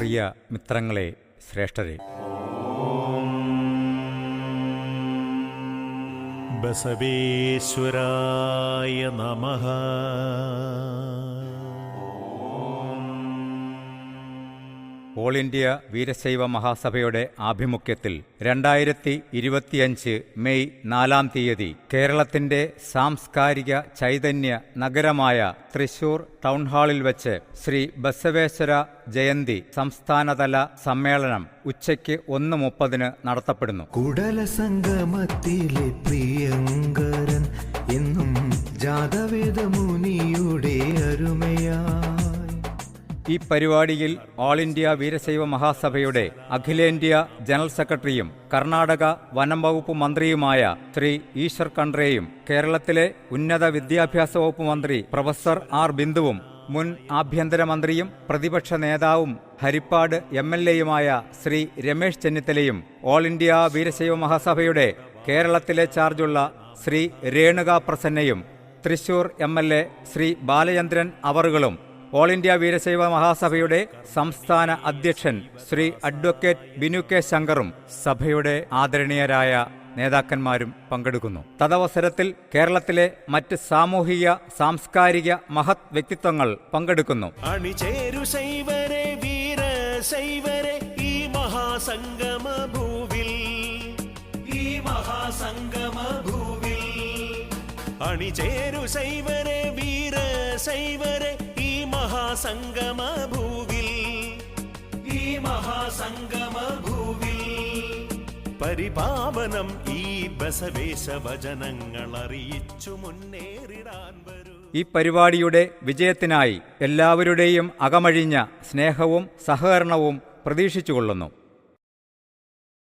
പ്രിയ മിത്രങ്ങളെ, ശ്രേഷ്ഠരെ, ബസവേശ്വരായ നമഃ. All India Veerashaiva മഹാസഭയുടെ ആഭിമുഖ്യത്തിൽ 2025 May 4 തീയതി കേരളത്തിന്റെ സാംസ്കാരിക ചൈതന്യ നഗരമായ തൃശൂർ ടൗൺഹാളിൽ വെച്ച് ശ്രീ ബസവേശ്വര ജയന്തി സംസ്ഥാനതല സമ്മേളനം ഉച്ചയ്ക്ക് 1:30 നടത്തപ്പെടുന്നു. കുടല സംഗമത്തിലെ പ്രിയങ്കരൻ എന്നും ജാതവേദമുനിയുടെ അരുമയാ. ഈ പരിപാടിയിൽ ഓൾ ഇന്ത്യ വീരശൈവ മഹാസഭയുടെ അഖിലേന്ത്യാ ജനറൽ സെക്രട്ടറിയും കർണാടക വനം വകുപ്പ് മന്ത്രിയുമായ ശ്രീ ഈശ്വർ ഖണ്ഡ്രേയും കേരളത്തിലെ ഉന്നത വിദ്യാഭ്യാസ വകുപ്പ് മന്ത്രി പ്രൊഫസർ ആർ ബിന്ദുവും മുൻ ആഭ്യന്തരമന്ത്രിയും പ്രതിപക്ഷ നേതാവും ഹരിപ്പാട് MLAയുമായ ശ്രീ രമേശ് ചെന്നിത്തലയും ഓൾ ഇന്ത്യ വീരശൈവ മഹാസഭയുടെ കേരളത്തിലെ ചാർജുള്ള ശ്രീ രേണുക പ്രസന്നയും തൃശൂർ MLA ശ്രീ ബാലചന്ദ്രൻ അവറുകളും ഓൾ ഇന്ത്യ വീരശൈവ മഹാസഭയുടെ സംസ്ഥാന അധ്യക്ഷൻ ശ്രീ അഡ്വക്കേറ്റ് ബിനു കെ ശങ്കറും സഭയുടെ ആദരണീയരായ നേതാക്കന്മാരും പങ്കെടുക്കുന്നു. തദവസരത്തിൽ കേരളത്തിലെ മറ്റ് സാമൂഹിക സാംസ്കാരിക മഹത് വ്യക്തിത്വങ്ങൾ പങ്കെടുക്കുന്നു. അണിചേരു ശൈവരെ വീരശൈവരെ ഈ മഹാസംഗമ ഭൂവിൽ, ഈ മഹാസംഗമ ഭൂവിൽ. അണിചേരു ശൈവരെ വീരശൈവരെ ഈ മഹാസംഗമ ഭൂവിൽ, ഈ മഹാസംഗമ ഭൂവിൽ. പരിപാവനം ഈ ബസവേശ വചനങ്ങൾ അറിയിച്ചു മുന്നേറിടാൻ വരൂ. ഈ പരിപാടിയുടെ വിജയത്തിനായി എല്ലാവരുടെയും അകമഴിഞ്ഞ സ്നേഹവും സഹകരണവും പ്രതീക്ഷിച്ചുകൊള്ളുന്നു.